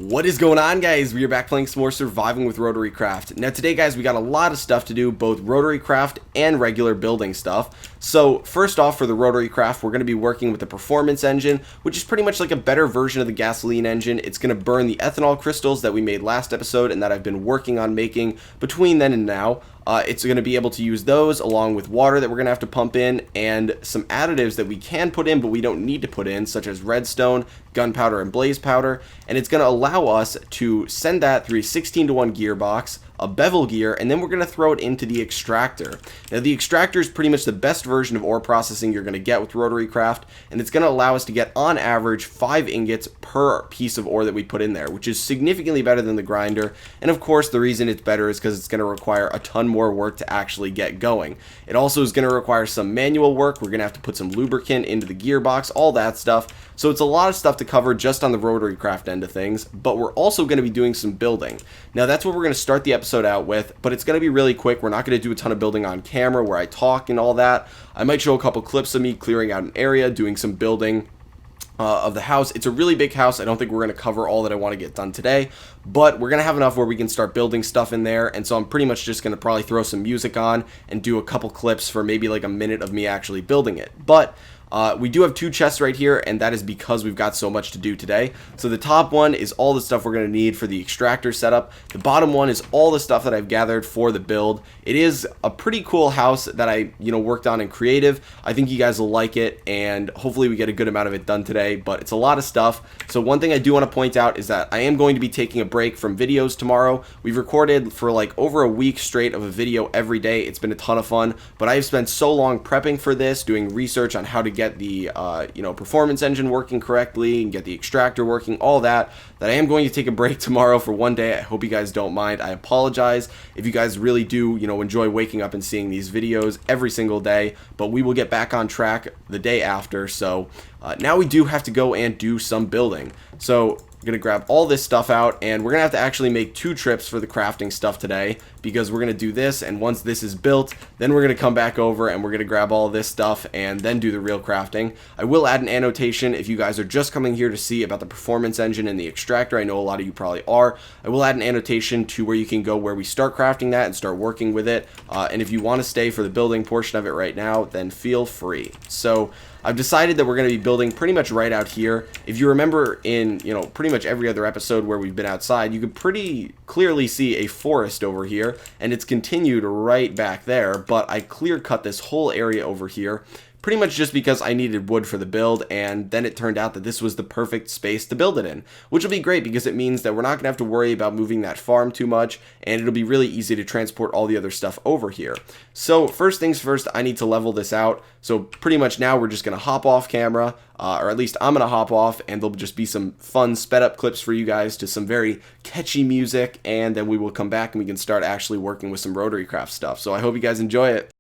What is going on, guys? We are back playing some more Surviving with RotaryCraft. Now today, guys, we got a lot of stuff to do, both RotaryCraft and regular building stuff. So first off, for the RotaryCraft, we're going to be working with the performance engine, which is pretty much like a better version of the gasoline engine. It's going to burn the ethanol crystals that we made last episode and that I've been working on making between then and now. It's going to be able to use those along with water that we're going to have to pump in and some additives that we can put in but we don't need to put in, such as redstone, gunpowder, and blaze powder. And it's going to allow us to send that through a 16:1 gearbox, a bevel gear, and then we're going to throw it into the extractor. Now the extractor is pretty much the best version of ore processing you're going to get with RotaryCraft, and it's going to allow us to get on average 5 ingots per piece of ore that we put in there, which is significantly better than the grinder. And of course the reason it's better is because it's going to require a ton more work to actually get going. It also is going to require some manual work. We're going to have to put some lubricant into the gearbox, all that stuff. So it's a lot of stuff to cover just on the RotaryCraft end of things, but we're also going to be doing some building. Now that's what we're going to start the episode out with, but it's going to be really quick. We're not going to do a ton of building on camera where I talk and all that. I might show a couple clips of me clearing out an area, doing some building of the house. It's a really big house. I don't think we're going to cover all that I want to get done today, but we're going to have enough where we can start building stuff in there. And so I'm pretty much just going to probably throw some music on and do a couple clips for maybe like a minute of me actually building it. But we do have 2 chests right here, and that is because we've got so much to do today. So the top one is all the stuff we're going to need for the extractor setup. The bottom one is all the stuff that I've gathered for the build. It is a pretty cool house that I, worked on in creative. I think you guys will like it, and hopefully we get a good amount of it done today, but it's a lot of stuff. So one thing I do want to point out is that I am going to be taking a break from videos tomorrow. We've recorded for like over a week straight of a video every day. It's been a ton of fun, but I've spent so long prepping for this, doing research on how to get the performance engine working correctly and get the extractor working, all that I am going to take a break tomorrow for one day. I hope you guys don't mind. I apologize if you guys really do enjoy waking up and seeing these videos every single day, but we will get back on track the day after. So now we do have to go and do some building. So I'm going to grab all this stuff out, and we're going to have to actually make 2 trips for the crafting stuff today, because we're going to do this, and once this is built, then we're going to come back over and we're going to grab all this stuff and then do the real crafting. I will add an annotation if you guys are just coming here to see about the performance engine and the extractor. I know a lot of you probably are. I will add an annotation to where you can go where we start crafting that and start working with it. And if you want to stay for the building portion of it right now, then feel free. So I've decided that we're going to be building pretty much right out here. If you remember in, pretty much every other episode where we've been outside, you could pretty clearly see a forest over here, and it's continued right back there, but I clear cut this whole area over here pretty much just because I needed wood for the build, and then it turned out that this was the perfect space to build it in, which will be great because it means that we're not going to have to worry about moving that farm too much, and it'll be really easy to transport all the other stuff over here. So first things first, I need to level this out. So pretty much now we're just going to hop off camera, or at least I'm going to hop off, and there'll just be some fun sped up clips for you guys to some very catchy music, and then we will come back and we can start actually working with some RotaryCraft stuff. So I hope you guys enjoy it.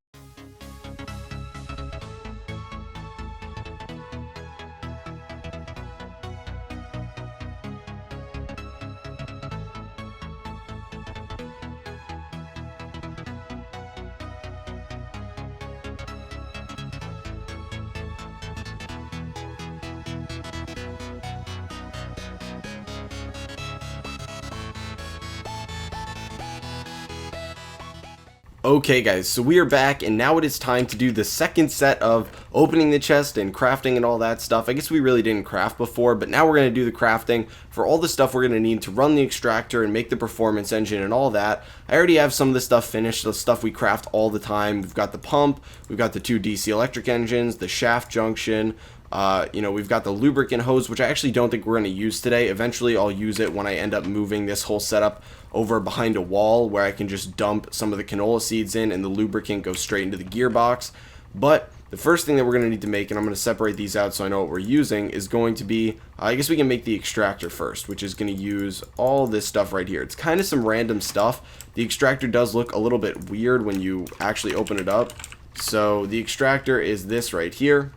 Okay guys, so we are back, and now it is time to do the second set of opening the chest and crafting and all that stuff. I guess we really didn't craft before, but now we're going to do the crafting for all the stuff we're going to need to run the extractor and make the performance engine and all that. I already have some of the stuff finished, the stuff we craft all the time. We've got the pump, we've got the 2 DC electric engines, the shaft junction, we've got the lubricant hose, which I actually don't think we're going to use today. Eventually I'll use it when I end up moving this whole setup over behind a wall where I can just dump some of the canola seeds in and the lubricant goes straight into the gearbox. But the first thing that we're going to need to make, and I'm going to separate these out so I know what we're using, is going to be, I guess we can make the extractor first, which is going to use all this stuff right here. It's kind of some random stuff. The extractor does look a little bit weird when you actually open it up. So the extractor is this right here.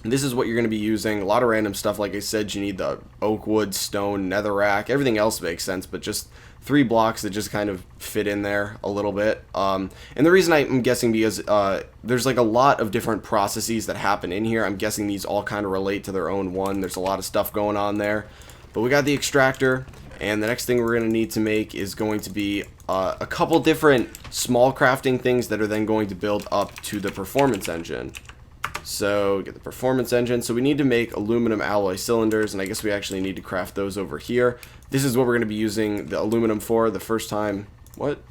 This is what you're going to be using. A lot of random stuff. Like I said, you need the oak wood, stone, netherrack. Everything else makes sense, but just 3 blocks that just kind of fit in there a little bit. And the reason I'm guessing because there's like a lot of different processes that happen in here. I'm guessing these all kind of relate to their own one. There's a lot of stuff going on there. But we got the extractor, And the next thing we're going to need to make is going to be a couple different small crafting things that are then going to build up to the performance engine. So get the performance engine. So we need to make aluminum alloy cylinders, and I guess we actually need to craft those over here. This is what we're going to be using the aluminum for the first time. What?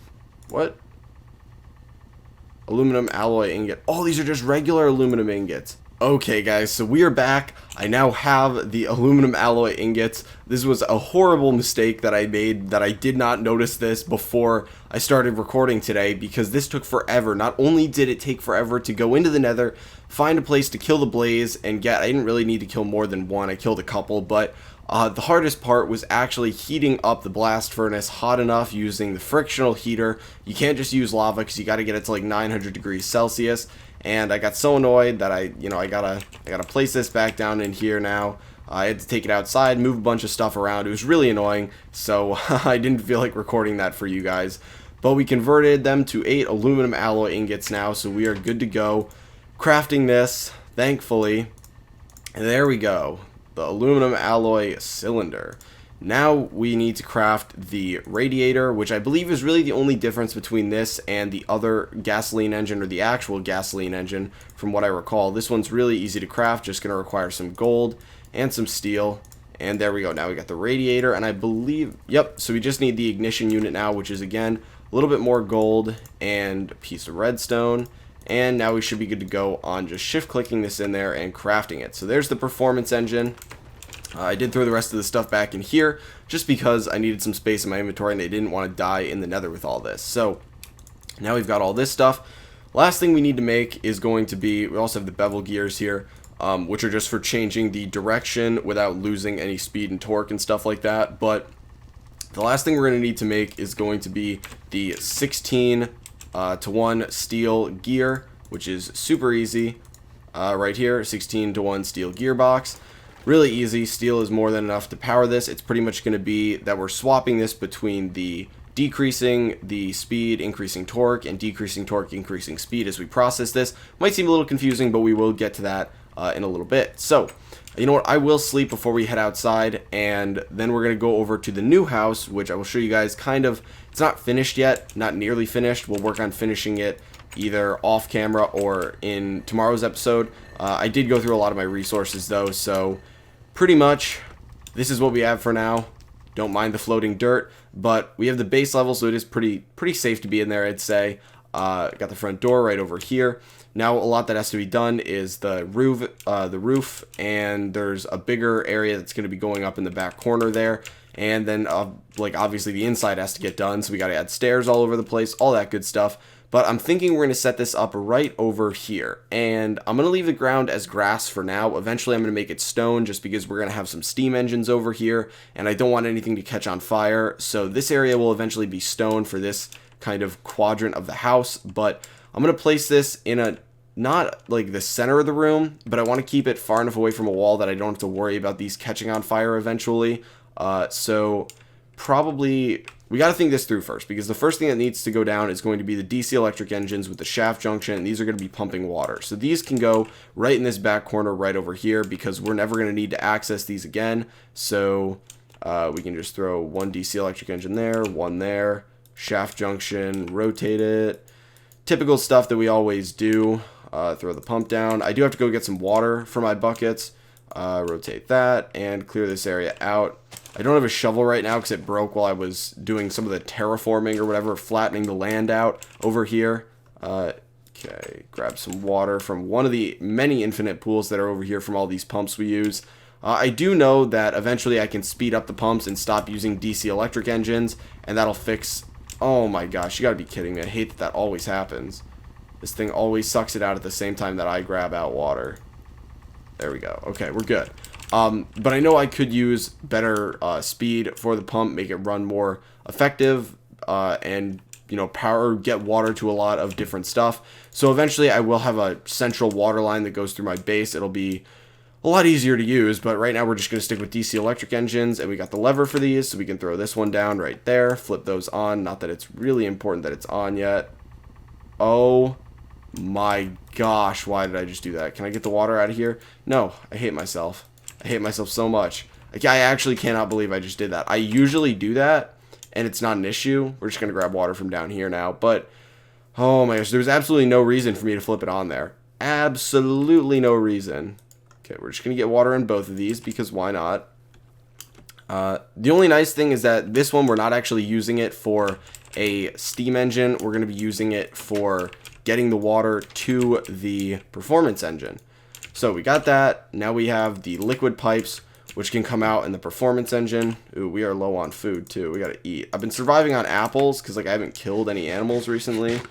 Aluminum alloy ingot. Oh, these are just regular aluminum ingots. Okay guys, so we are back. I now have the aluminum alloy ingots. This was a horrible mistake that I made, that I did not notice this before I started recording today, because this took forever. Not only did it take forever to go into the nether, find a place to kill the blaze, and I didn't really need to kill more than one. I killed a couple, but the hardest part was actually heating up the blast furnace hot enough using the frictional heater. You can't just use lava because you got to get it to like 900 degrees Celsius. And I got so annoyed that I gotta place this back down in here now. I had to take it outside, move a bunch of stuff around. It was really annoying, so I didn't feel like recording that for you guys. But we converted them to 8 aluminum alloy ingots now, so we are good to go. Crafting this, thankfully. And there we go, the aluminum alloy cylinder. Now we need to craft the radiator, which I believe is really the only difference between this and the other gasoline engine, or the actual gasoline engine, from what I recall. This one's really easy to craft, just going to require some gold and some steel. And there we go, now we got the radiator, and I believe, yep, so we just need the ignition unit now, which is again a little bit more gold and a piece of redstone. And now we should be good to go on just shift clicking this in there and crafting it. So there's the performance engine. I did throw the rest of the stuff back in here just because I needed some space in my inventory and I didn't want to die in the nether with all this. So now we've got all this stuff. Last thing we need to make is going to be, we also have the bevel gears here, which are just for changing the direction without losing any speed and torque and stuff like that. But the last thing we're going to need to make is going to be the 16 to 1 steel gear, which is super easy. Right here, 16 to 1 steel gearbox. Really easy. Steel is more than enough to power this. It's pretty much going to be that we're swapping this between the decreasing the speed, increasing torque, and decreasing torque, increasing speed as we process this. Might seem a little confusing, but we will get to that in a little bit. So, you know what? I will sleep before we head outside, and then we're going to go over to the new house, which I will show you guys kind of. It's not finished yet, not nearly finished. We'll work on finishing it either off camera or in tomorrow's episode. I did go through a lot of my resources though, so pretty much this is what we have for now. Don't mind the floating dirt, but we have the base level, so it is pretty safe to be in there, I'd say. Got the front door right over here. Now a lot that has to be done is the roof, and there's a bigger area that's going to be going up in the back corner there. And then like obviously the inside has to get done, so we got to add stairs all over the place, all that good stuff. But I'm thinking we're going to set this up right over here. And I'm going to leave the ground as grass for now. Eventually I'm going to make it stone just because we're going to have some steam engines over here. And I don't want anything to catch on fire. So this area will eventually be stone for this kind of quadrant of the house. But I'm going to place this in a, not like the center of the room, but I want to keep it far enough away from a wall that I don't have to worry about these catching on fire eventually. So probably we got to think this through first, because the first thing that needs to go down is going to be the DC electric engines with the shaft junction, and these are going to be pumping water. So these can go right in this back corner right over here, because we're never going to need to access these again. So we can just throw one DC electric engine there, one there, shaft junction, rotate it. Typical stuff that we always do. Throw the pump down. I do have to go get some water for my buckets. Rotate that and clear this area out. I don't have a shovel right now because it broke while I was doing some of the terraforming or whatever, flattening the land out over here. Okay, grab some water from one of the many infinite pools that are over here from all these pumps we use. I do know that eventually I can speed up the pumps and stop using DC electric engines, and that'll fix... Oh my gosh, you gotta be kidding me. I hate that that always happens. This thing always sucks it out at the same time that I grab out water. There we go. Okay, we're good. But I know I could use better speed for the pump, make it run more effective, and, you know, get water to a lot of different stuff. So eventually I will have a central water line that goes through my base. It'll be a lot easier to use, but right now we're just going to stick with DC electric engines, and we got the lever for these, so we can throw this one down right there, flip those on. Not that it's really important that it's on yet. Oh my gosh, why did I just do that? Can I get the water out of here? No, I hate myself. I hate myself so much. Like, I actually cannot believe I just did that. I usually do that, and it's not an issue. We're just going to grab water from down here now. But, oh my gosh, there's absolutely no reason for me to flip it on there. Absolutely no reason. Okay, we're just going to get water in both of these because why not? The only nice thing is that this one, we're not actually using it for a steam engine. We're going to be using it for getting the water to the performance engine. So we got that. Now we have the liquid pipes, which can come out in the performance engine. Ooh, we are low on food too. We got to eat. I've been surviving on apples because like I haven't killed any animals recently.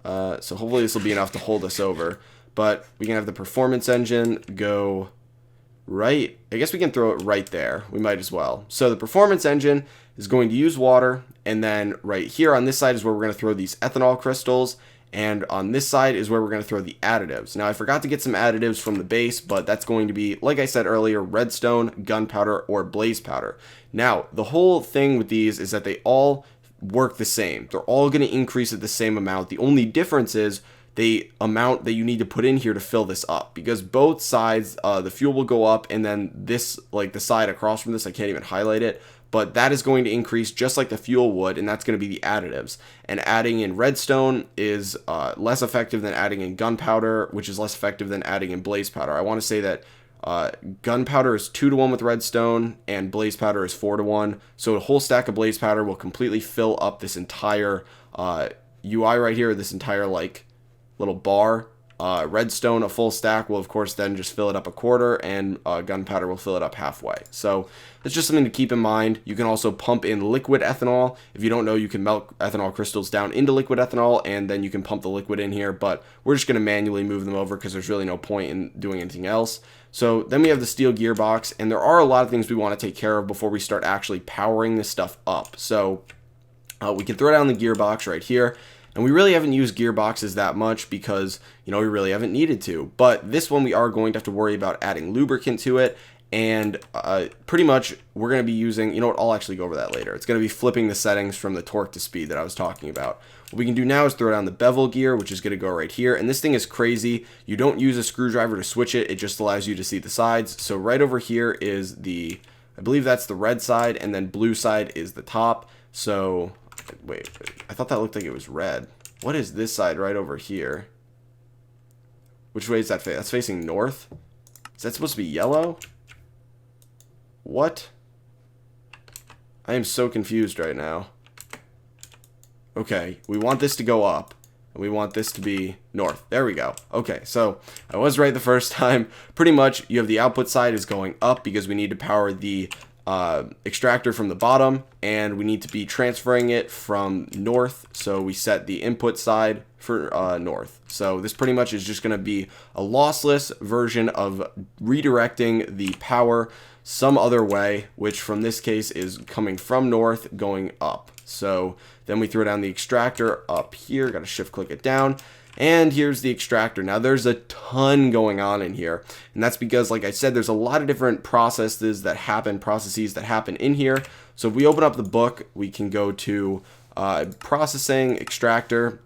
So hopefully this will be enough to hold us over. But we can have the performance engine go right. I guess we can throw it right there. We might as well. So the performance engine is going to use water. And then right here on this side is where we're going to throw these ethanol crystals. And on this side is where we're going to throw the additives. Now, I forgot to get some additives from the base, but that's going to be, like I said earlier, redstone, gunpowder, or blaze powder. Now, the whole thing with these is that they all work the same. They're all going to increase at the same amount. The only difference is the amount that you need to put in here to fill this up, because both sides, the fuel will go up, and then this, like the side across from this, I can't even highlight it, but that is going to increase just like the fuel would, and that's going to be the additives. And adding in redstone is less effective than adding in gunpowder, which is less effective than adding in blaze powder. I want to say that gunpowder is 2-to-1 with redstone, and blaze powder is 4-to-1. So a whole stack of blaze powder will completely fill up this entire UI right here, this entire like little bar. Redstone, a full stack, will of course then just fill it up a quarter, and gunpowder will fill it up halfway. So it's just something to keep in mind. You can also pump in liquid ethanol. If you don't know, you can melt ethanol crystals down into liquid ethanol, and then you can pump the liquid in here, but we're just going to manually move them over because there's really no point in doing anything else. So then we have the steel gearbox, and there are a lot of things we want to take care of before we start actually powering this stuff up. So we can throw down the gearbox right here. And we really haven't used gearboxes that much because, you know, we really haven't needed to. But this one we are going to have to worry about adding lubricant to it. And pretty much we're going to be using, you know what, I'll actually go over that later. It's going to be flipping the settings from the torque to speed that I was talking about. What we can do now is throw down the bevel gear, which is going to go right here. And this thing is crazy. You don't use a screwdriver to switch it. It just allows you to see the sides. So right over here is the, I believe that's the red side, and then blue side is the top. So wait, I thought that looked like it was red. What is this side right over here? Which way is that facing? That's facing north? Is that supposed to be yellow? What? I am so confused right now. Okay, we want this to go up, and we want this to be north. There we go. Okay, so I was right the first time. Pretty much, you have the output side is going up because we need to power the extractor from the bottom, and we need to be transferring it from north, so we set the input side for north. So this pretty much is just going to be a lossless version of redirecting the power some other way, which from this case is coming from north going up. So then we throw down the extractor up here, got to shift click it down. And here's the extractor. Now there's a ton going on in here, and that's because, like I said, there's a lot of different processes that happen in here. So if we open up the book, we can go to processing extractor,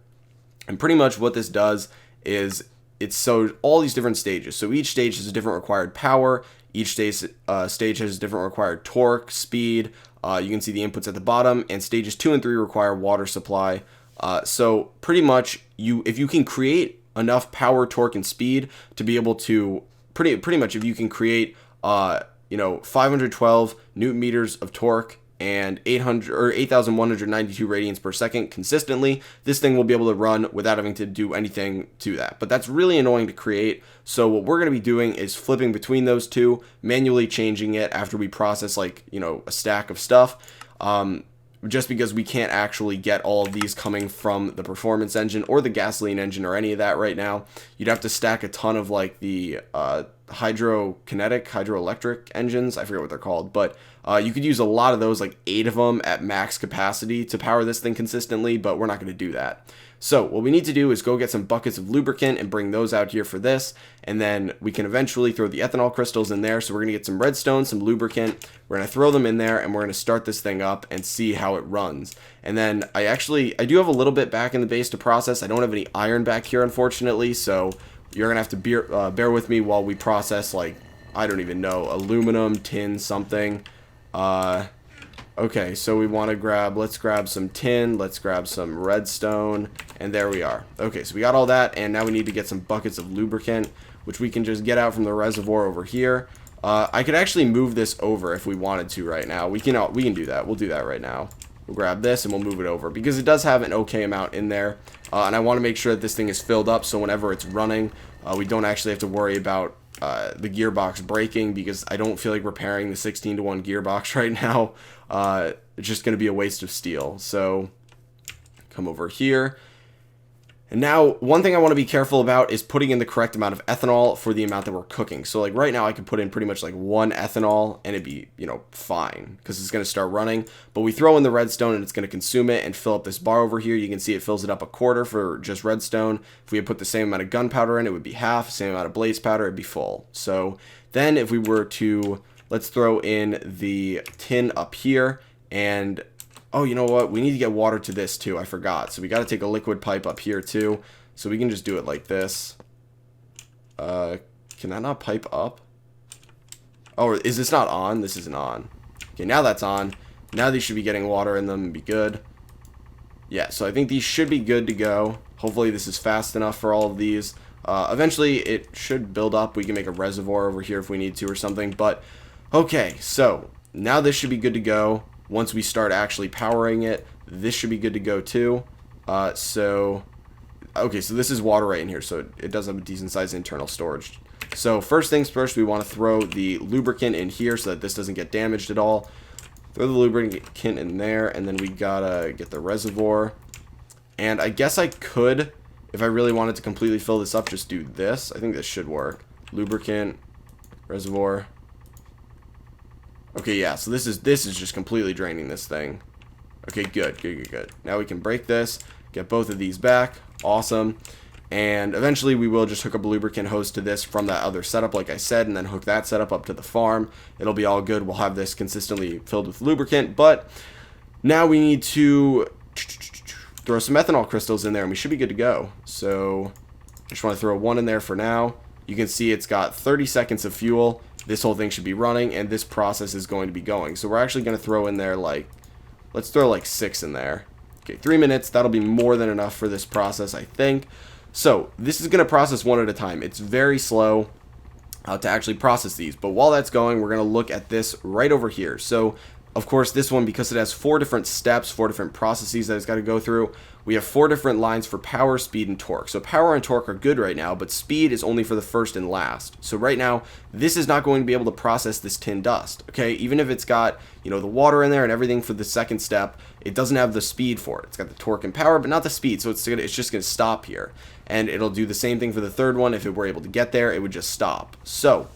and pretty much what this does is it's all these different stages. So each stage has a different required power. Each stage has a different required torque, speed. You can see the inputs at the bottom, and stages 2 and 3 require water supply. So pretty much if you can create enough power, torque, and speed to be able to pretty much if you can create 512 newton meters of torque and 8,192 radians per second consistently, this thing will be able to run without having to do anything to that. But that's really annoying to create. So what we're going to be doing is flipping between those two, manually changing it after we process a stack of stuff. Just because we can't actually get all of these coming from the performance engine or the gasoline engine or any of that right now. You'd have to stack a ton of like the hydroelectric engines. I forget what they're called, but you could use a lot of those, like 8 of them at max capacity to power this thing consistently, but we're not going to do that. So what we need to do is go get some buckets of lubricant and bring those out here for this, and then we can eventually throw the ethanol crystals in there. So we're going to get some redstone, some lubricant, we're going to throw them in there, and we're going to start this thing up and see how it runs. And then I do have a little bit back in the base to process. I don't have any iron back here, unfortunately, so you're going to have to bear with me while we process like I don't even know, aluminum, tin, something. Okay, so we want to let's grab some tin, let's grab some redstone, and there we are. Okay, so we got all that, and now we need to get some buckets of lubricant, which we can just get out from the reservoir over here. I could actually move this over if we wanted to right now. We can do that. We'll do that right now. We'll grab this and we'll move it over because it does have an okay amount in there. And I want to make sure that this thing is filled up so whenever it's running, we don't actually have to worry about the gearbox breaking, because I don't feel like repairing the 16-to-1 gearbox right now. It's just going to be a waste of steel. So come over here. And now, one thing I want to be careful about is putting in the correct amount of ethanol for the amount that we're cooking. So, like, right now, I could put in pretty much, like, 1 ethanol, and it'd be, you know, fine, because it's going to start running. But we throw in the redstone, and it's going to consume it and fill up this bar over here. You can see it fills it up 1/4 for just redstone. If we had put the same amount of gunpowder in, it would be half. Same amount of blaze powder, it'd be full. So, then if we were to, let's throw in the tin up here, and... oh, you know what? We need to get water to this too. I forgot. So we got to take a liquid pipe up here too. So we can just do it like this. Can that not pipe up? Oh, is this not on? This isn't on. Okay, now that's on. Now these should be getting water in them and be good. Yeah, so I think these should be good to go. Hopefully this is fast enough for all of these. Eventually it should build up. We can make a reservoir over here if we need to or something. But, okay, so now this should be good to go. Once we start actually powering it, this should be good to go too. Okay, so this is water right in here, so it does have a decent sized internal storage. So first things first, we want to throw the lubricant in here so that this doesn't get damaged at all. Throw the lubricant in there, and then we gotta get the reservoir. And I guess I could, if I really wanted to completely fill this up, just do this. I think this should work. Lubricant, reservoir. Okay, yeah, so this is just completely draining this thing. Okay, good. Now we can break this, get both of these back. Awesome. And eventually we will just hook up a lubricant hose to this from that other setup, like I said, and then hook that setup up to the farm. It'll be all good. We'll have this consistently filled with lubricant, but now we need to throw some ethanol crystals in there, and we should be good to go. So I just want to throw 1 in there for now. You can see it's got 30 seconds of fuel. This whole thing should be running, and this process is going to be going. So we're actually going to throw in there, like, let's throw like 6 in there. Okay, 3 minutes. That'll be more than enough for this process, I think. So this is going to process one at a time. It's very slow to actually process these. But while that's going, we're going to look at this right over here. So, of course, this one, because it has 4 different steps, 4 different processes that it's got to go through, we have 4 different lines for power, speed, and torque. So power and torque are good right now, but speed is only for the first and last. So right now, this is not going to be able to process this tin dust, okay? Even if it's got, you know, the water in there and everything for the second step, it doesn't have the speed for it. It's got the torque and power, but not the speed, so it's just going to stop here. And it'll do the same thing for the third one. If it were able to get there, it would just stop. So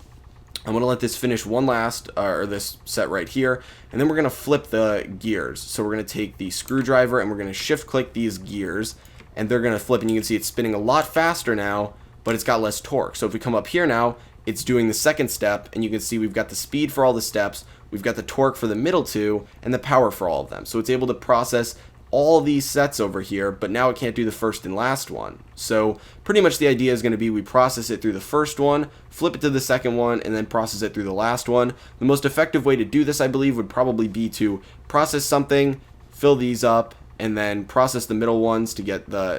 I'm going to let this finish one last, or this set right here, and then we're going to flip the gears. So we're going to take the screwdriver and we're going to shift click these gears, and they're going to flip, and you can see it's spinning a lot faster now, but it's got less torque. So if we come up here now, it's doing the second step, and you can see we've got the speed for all the steps, we've got the torque for the middle 2, and the power for all of them. So it's able to process all these sets over here, but now it can't do the first and last one. So pretty much the idea is going to be we process it through the first one, flip it to the second one, and then process it through the last one. The most effective way to do this, I believe, would probably be to process something, fill these up, and then process the middle ones to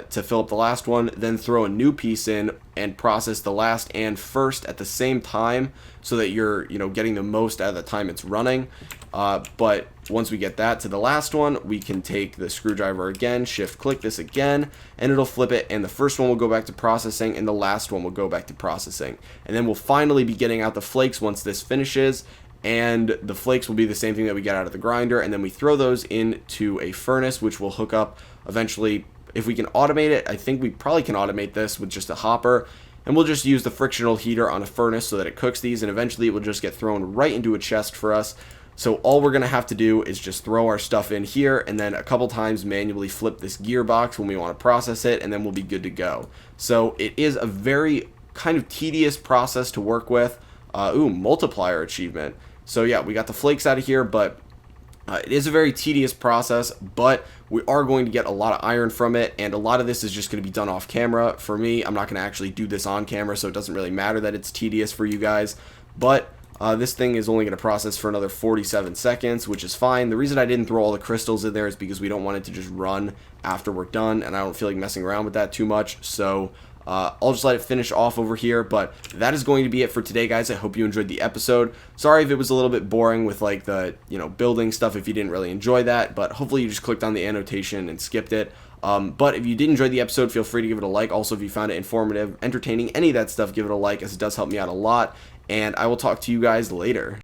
fill up the last one, then throw a new piece in and process the last and first at the same time, so that you're, you know, getting the most out of the time it's running. But once we get that to the last one, we can take the screwdriver again, shift click this again, and it'll flip it, and the first one will go back to processing, and the last one will go back to processing. And then we'll finally be getting out the flakes once this finishes, and the flakes will be the same thing that we get out of the grinder, and then we throw those into a furnace, which will hook up eventually. If we can automate it, I think we probably can automate this with just a hopper, and we'll just use the frictional heater on a furnace so that it cooks these, and eventually it will just get thrown right into a chest for us. So all we're going to have to do is just throw our stuff in here, and then a couple times manually flip this gearbox when we want to process it, and then we'll be good to go. So it is a very kind of tedious process to work with. Multiplier achievement. So yeah, we got the flakes out of here, but it is a very tedious process, but we are going to get a lot of iron from it, and a lot of this is just going to be done off camera. For me, I'm not going to actually do this on camera, so it doesn't really matter that it's tedious for you guys. but this thing is only going to process for another 47 seconds, which is fine. The reason I didn't throw all the crystals in there is because we don't want it to just run after we're done, and I don't feel like messing around with that too much. So I'll just let it finish off over here. But that is going to be it for today, guys. I hope you enjoyed the episode. Sorry if it was a little bit boring with like the building stuff if you didn't really enjoy that, but hopefully you just clicked on the annotation and skipped it. But if you did enjoy the episode, feel free to give it a like. Also, if you found it informative, entertaining, any of that stuff, give it a like, as it does help me out a lot. And I will talk to you guys later.